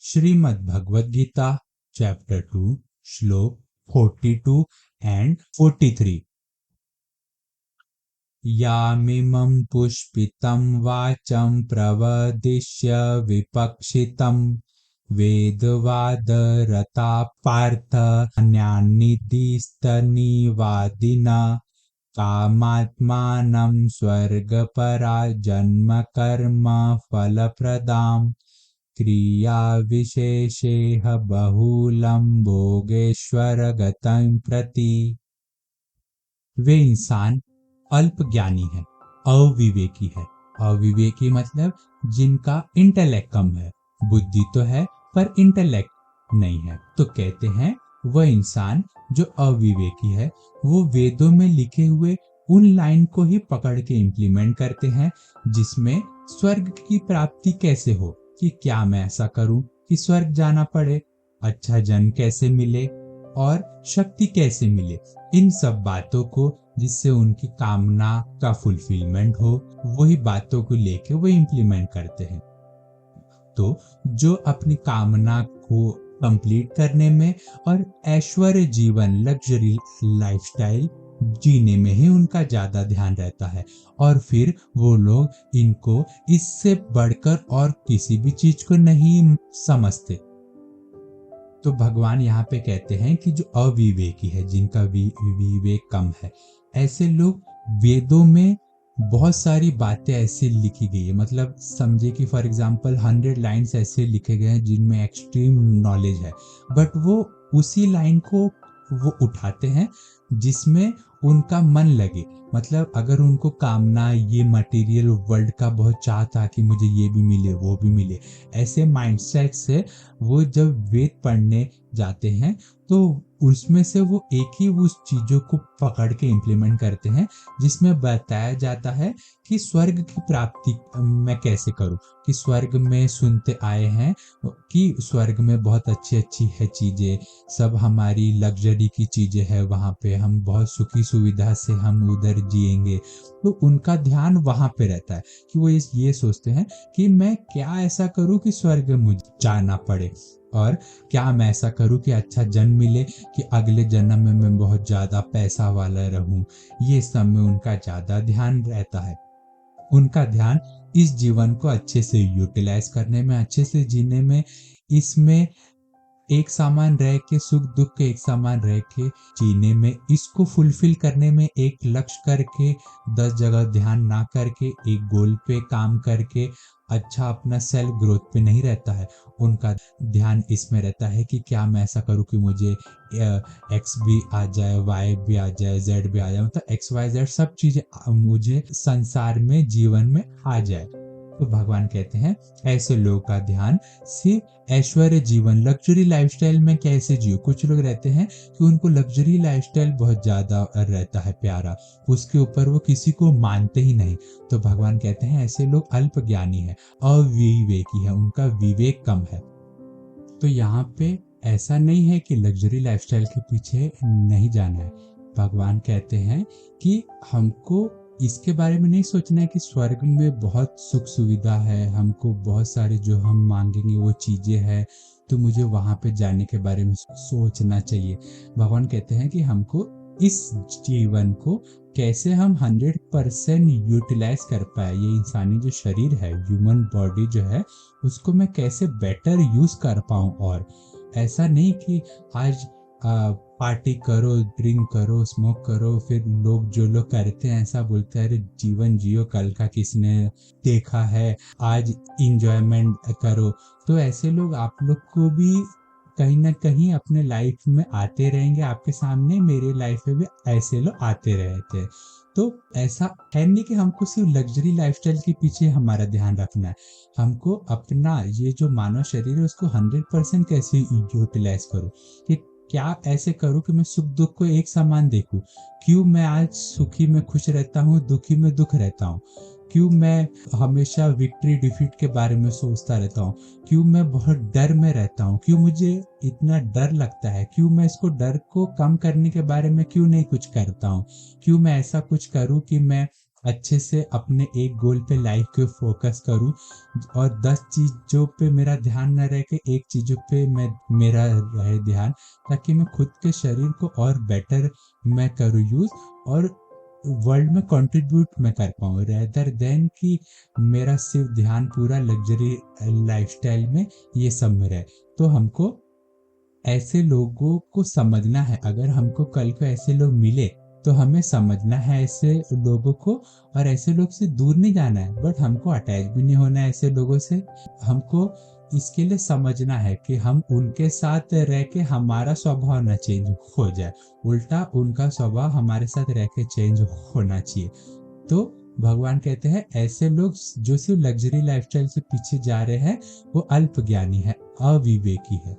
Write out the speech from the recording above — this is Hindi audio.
श्रीमद् भगवद गीता चैप्टर 2 श्लोक 42 एंड 43। यामिमं पुष्पितं वाचं प्रवदिष्य विपक्षितं वेदवादरता पार्थ अन्यान्निदिस्तनिवादिना कामात्मानं स्वर्गपरा जन्म कर्म फलप्रदाम् क्रिया विशेषेह बहुलं भोगेश्वर गतं प्रति। वे इंसान अल्प ज्ञानी है, अविवेकी है। अविवेकी मतलब जिनका इंटेलेक्ट कम है, बुद्धि तो है पर इंटेलेक्ट नहीं है। तो कहते हैं वह इंसान जो अविवेकी है वो वेदों में लिखे हुए उन लाइन को ही पकड़ के इम्प्लीमेंट करते हैं जिसमें स्वर्ग की प्राप्ति कैसे हो, कि क्या मैं ऐसा करूं कि स्वर्ग जाना पड़े, अच्छा जन्म कैसे मिले और शक्ति कैसे मिले। इन सब बातों को जिससे उनकी कामना का फुलफिलमेंट हो, वही बातों को लेके वो इम्प्लीमेंट करते हैं। तो जो अपनी कामना को कंप्लीट करने में और ऐश्वर्य जीवन लग्जरी लाइफस्टाइल जीने में ही उनका ज्यादा ध्यान रहता है, और फिर वो लोग इनको इससे बढ़कर और किसी भी चीज को नहीं समझते। तो भगवान यहाँ पे कहते हैं कि जो अविवेकी है, जिनका विवेक कम है, ऐसे लोग वेदों में बहुत सारी बातें ऐसे लिखी गई है, मतलब समझे कि फॉर एग्जांपल 100 लाइंस ऐसे लिखे गए हैं जिनमें एक्सट्रीम नॉलेज है, बट वो उसी लाइन को वो उठाते हैं जिसमें उनका मन लगे। मतलब अगर उनको कामना ये मटेरियल वर्ल्ड का बहुत चाह था कि मुझे ये भी मिले वो भी मिले, ऐसे माइंडसेट से वो जब वेद पढ़ने जाते हैं तो उसमें से वो एक ही उस चीजों को पकड़ के इम्प्लीमेंट करते हैं जिसमें बताया जाता है कि स्वर्ग की प्राप्ति मैं कैसे करूं। कि स्वर्ग में सुनते आए हैं कि स्वर्ग में बहुत अच्छी अच्छी है चीजें, सब हमारी लग्जरी की चीजें है, वहां पे हम बहुत सुखी सुविधा से हम उधर जिएंगे। तो उनका ध्यान वहां पे रहता है कि वो ये सोचते हैं कि मैं क्या ऐसा करूं कि स्वर्ग मुझे जाना पड़े, और क्या मैं ऐसा करूं कि अच्छा जन्म मिले, कि अगले जन्म में मैं बहुत ज्यादा पैसा वाला रहूं। ये सब में उनका ज्यादा ध्यान रहता है। उनका ध्यान इस जीवन को अच्छे से यूटिलाइज करने में, अच्छे से जीने में, इसमें एक समान रह के सुख दुख के एक समान रह के जीने में, इसको फुलफिल करने में, एक लक्ष्य करके 10 जगह ध्यान ना करके एक गोल पे काम करके अच्छा अपना सेल्फ ग्रोथ पे नहीं रहता है। उनका ध्यान इसमें रहता है कि क्या मैं ऐसा करूं कि मुझे एक्स भी आ जाए, वाई भी आ जाए, जेड भी आ जाए, मतलब एक्स वाई जेड सब चीजें मुझे संसार में जीवन में आ जाए। तो भगवान कहते हैं ऐसे लोगों का ध्यान सिर्फ ऐश्वर्य जीवन लग्जरी लाइफस्टाइल में कैसे जियो। कुछ लोग रहते हैं कि उनको लग्जरी लाइफस्टाइल बहुत ज्यादा रहता है प्यारा, उसके ऊपर वो किसी को मानते ही नहीं। तो भगवान कहते हैं ऐसे लोग अल्प ज्ञानी है, अविवेकी है, उनका विवेक कम है। तो यहाँ पे ऐसा नहीं है कि लग्जरी लाइफस्टाइल के पीछे नहीं जाना है। भगवान कहते हैं कि हमको इसके बारे में नहीं सोचना है कि स्वर्ग में बहुत सुख सुविधा है, हमको बहुत सारे जो हम मांगेंगे वो चीजें हैं, तो मुझे वहां पे जाने के बारे में सोचना चाहिए। भगवान कहते हैं कि हमको इस जीवन को कैसे हम 100% यूटिलाइज कर पाए, ये इंसानी जो शरीर है, ह्यूमन बॉडी जो है, उसको मैं कैसे बेटर यूज कर पाऊं। और ऐसा नहीं कि आज पार्टी करो, ड्रिंक करो, स्मोक करो, फिर लोग जो लोग करते हैं ऐसा बोलते हैं अरे जीवन जियो, कल का किसने देखा है, आज इंजॉयमेंट करो। तो ऐसे लोग आप लोग को भी कहीं ना कहीं अपने लाइफ में आते रहेंगे, आपके सामने मेरे लाइफ में भी ऐसे लोग आते रहते हैं। तो ऐसा है नहीं कि हमको सिर्फ लग्जरी लाइफस्टाइल के पीछे हमारा ध्यान रखना है, हमको अपना ये जो मानव शरीर है उसको 100% कैसे यूटिलाइज करूँ, कि क्या ऐसे करूँ कि मैं सुख दुख को एक समान देखूं। क्यों मैं आज सुखी में खुश रहता हूँ, दुखी में दुख रहता हूँ। क्यों मैं हमेशा विक्ट्री डिफीट के बारे में सोचता रहता हूँ। क्यों मैं बहुत डर में रहता हूँ, क्यों मुझे इतना डर लगता है, क्यों मैं इसको डर को कम करने के बारे में क्यों नहीं कुछ करता हूँ। क्यों मैं ऐसा कुछ करूँ कि मैं अच्छे से अपने एक गोल पे लाइफ के फोकस करूं और 10 चीजों पे मेरा ध्यान न रह के एक चीजों पे मेरा रहे ध्यान, ताकि मैं खुद के शरीर को और बेटर मैं करूँ यूज और वर्ल्ड में कंट्रीब्यूट मैं कर पाऊँ, रेदर देन कि मेरा सिर्फ ध्यान पूरा लग्जरी लाइफस्टाइल में ये सब में रहे। तो हमको ऐसे लोगों को समझना है, अगर हमको कल को ऐसे लोग मिले तो हमें समझना है ऐसे लोगों को, और ऐसे लोग से दूर नहीं जाना है, बट हमको अटैच भी नहीं होना है ऐसे लोगों से। हमको इसके लिए समझना है कि हम उनके साथ रह के हमारा स्वभाव ना चेंज हो जाए, उल्टा उनका स्वभाव हमारे साथ रह के चेंज होना चाहिए। तो भगवान कहते हैं ऐसे लोग जो सिर्फ लग्जरी लाइफस्टाइल से पीछे जा रहे हैं वो अल्प ज्ञानी है, अविवेकी है।